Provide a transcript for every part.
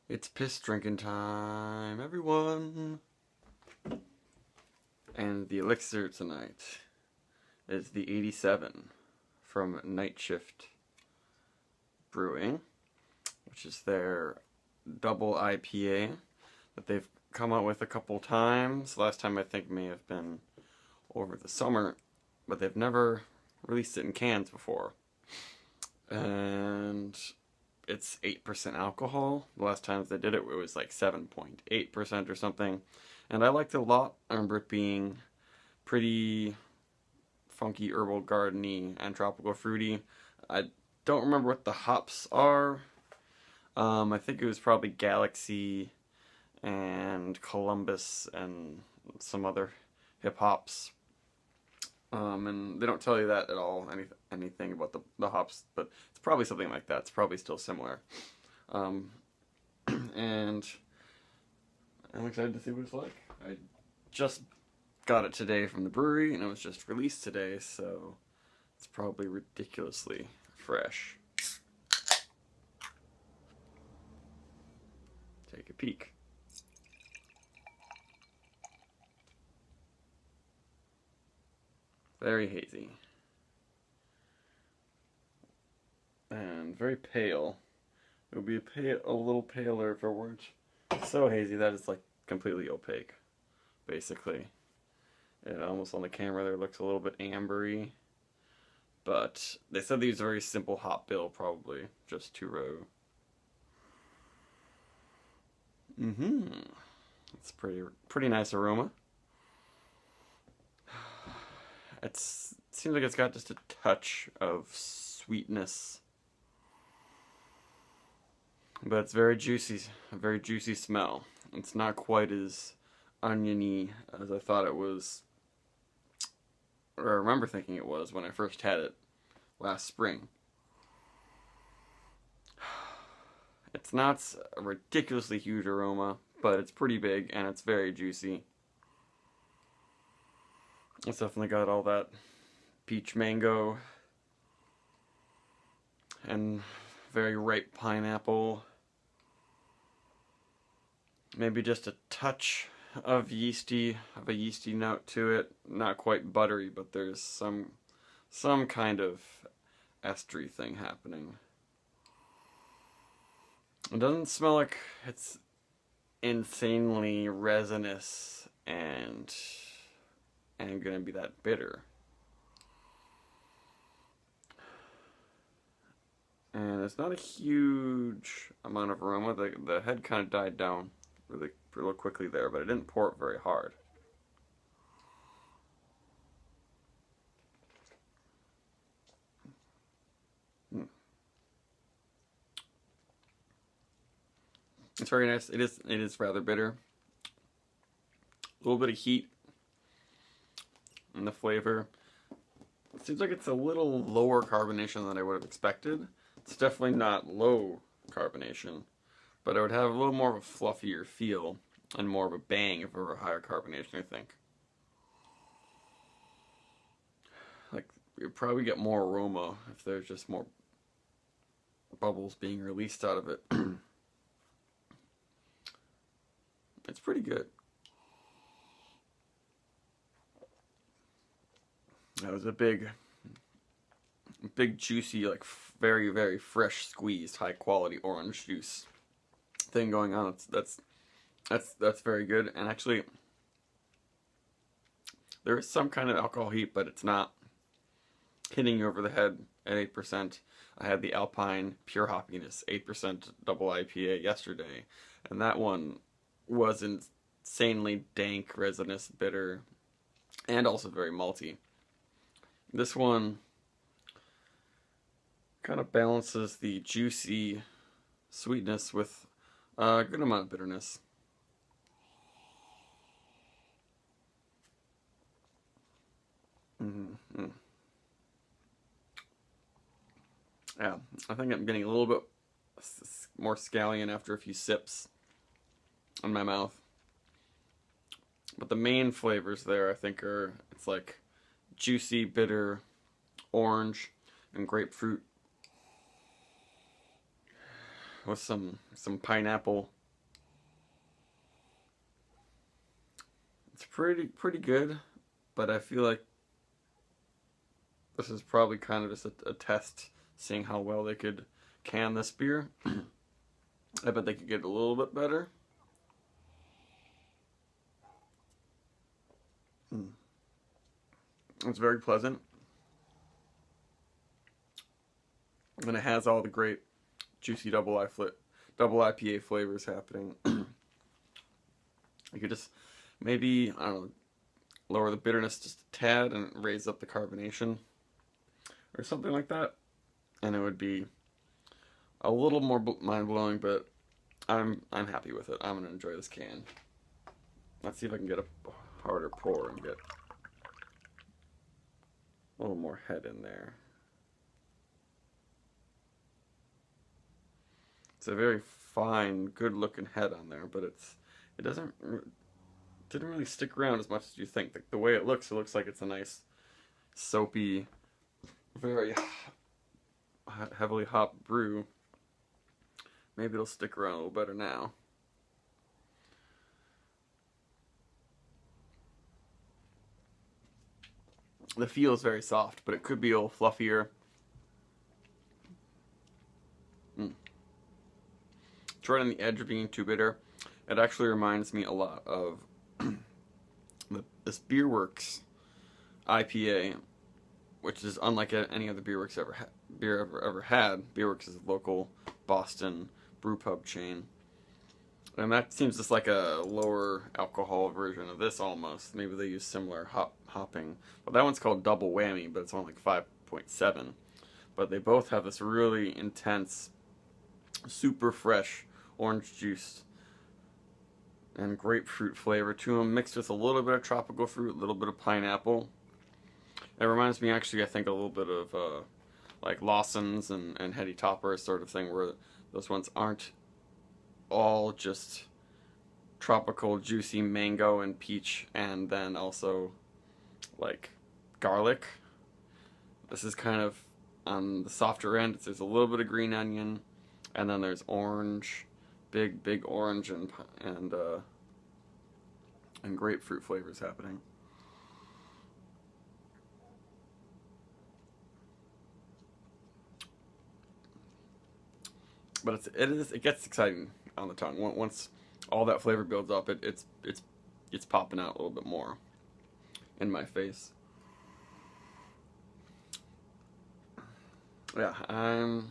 It's piss drinking time, everyone! And the elixir tonight is the 87 from Night Shift Brewing, which is their double IPA that they've come out with a couple times. Last time I think may have been over the summer, but they've never released it in cans before. And it's 8% alcohol. The last times they did it, it was like 7.8% or something. And I liked it a lot. I remember it being pretty funky, herbal, gardeny, and tropical fruity. I don't remember what the hops are. I think it was probably Galaxy and Columbus and some other hip hops. And they don't tell you that at all, anything about the hops, but it's probably something like that. It's probably still similar. And I'm excited to see what it's like. I just got it today from the brewery, and it was just released today, so it's probably ridiculously fresh. Take a peek. Very hazy. And very pale. It would be a little paler if it weren't so hazy that it's like completely opaque, basically. It almost on the camera there looks a little bit ambery. But they said these are very simple hop bill, probably just 2-row. It's pretty nice aroma. It seems like it's got just a touch of sweetness, but it's very juicy, a very juicy smell. It's not quite as oniony as I thought it was, or I remember thinking it was when I first had it last spring. It's not a ridiculously huge aroma, but it's pretty big and it's very juicy. It's definitely got all that peach mango and very ripe pineapple. Maybe just a touch of a yeasty note to it. Not quite buttery, but there's some kind of estery thing happening. It doesn't smell like it's insanely resinous and gonna be that bitter. And it's not a huge amount of aroma. The head kind of died down really quickly there, but it didn't pour it very hard. It's very nice. It is rather bitter. A little bit of heat in the flavor. It seems like it's a little lower carbonation than I would have expected. It's definitely not low carbonation, but it would have a little more of a fluffier feel and more of a bang if it were higher carbonation, I think. Like, you'd probably get more aroma if there's just more bubbles being released out of it. It's pretty good. That was a big juicy, like very, very fresh squeezed, high quality orange juice thing going on. That's very good. And actually, there is some kind of alcohol heat, but it's not hitting you over the head at 8%. I had the Alpine Pure Hoppiness 8% double IPA yesterday, and that one was insanely dank, resinous, bitter, and also very malty. This one kind of balances the juicy sweetness with a good amount of bitterness. Yeah, I think I'm getting a little bit more scallion after a few sips in my mouth. But the main flavors there, I think, it's like juicy, bitter, orange, and grapefruit with some pineapple pretty good, but I feel like this is probably kind of just a test, seeing how well they could can this beer. I bet they could get a little bit better. It's very pleasant, and it has all the great juicy double IPA flavors happening. You could just maybe, I don't know, lower the bitterness just a tad and raise up the carbonation or something like that, and it would be a little more mind blowing. But I'm happy with it. I'm gonna enjoy this can. Let's see if I can get a harder pour and get a little more head in there. It's a very fine, good-looking head on there, but it didn't really stick around as much as you think. The way it looks like it's a nice, soapy, very heavily hopped brew. Maybe it'll stick around a little better now. The feel is very soft, but it could be a little fluffier. It's right on the edge of being too bitter. It actually reminds me a lot of this Beerworks IPA, which is unlike any other Beerworks ever had. Beerworks is a local Boston brewpub chain, and that seems just like a lower alcohol version of this almost. Maybe they use similar hopping, but that one's called Double Whammy, but it's only like 5.7. But they both have this really intense, super fresh orange juice and grapefruit flavor to them, mixed with a little bit of tropical fruit, a little bit of pineapple. It reminds me, actually, I think a little bit of like Lawson's and Heady Topper sort of thing, where those ones aren't all just tropical, juicy mango and peach, and then also like garlic. This is kind of on the softer end. There's a little bit of green onion, and then there's orange, big orange and grapefruit flavors happening. But it gets exciting on the tongue. Once all that flavor builds up, it's popping out a little bit more in my face. Yeah, I'm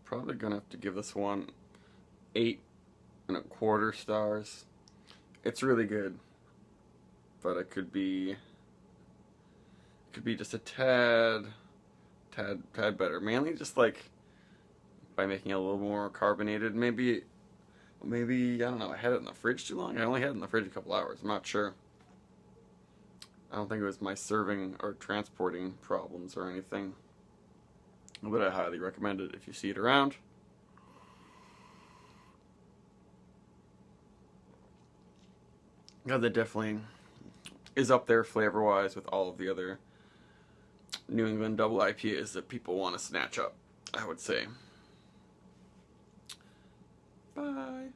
probably gonna have to give this one 8.25 stars. It's really good, but it could be just a tad better. Mainly just like by making it a little more carbonated. Maybe I don't know. I had it in the fridge too long. I only had it in the fridge a couple hours. I'm not sure. I don't think it was my serving or transporting problems or anything. But I highly recommend it if you see it around. Yeah, that definitely is up there flavor-wise with all of the other New England double IPAs that people want to snatch up, I would say. Bye.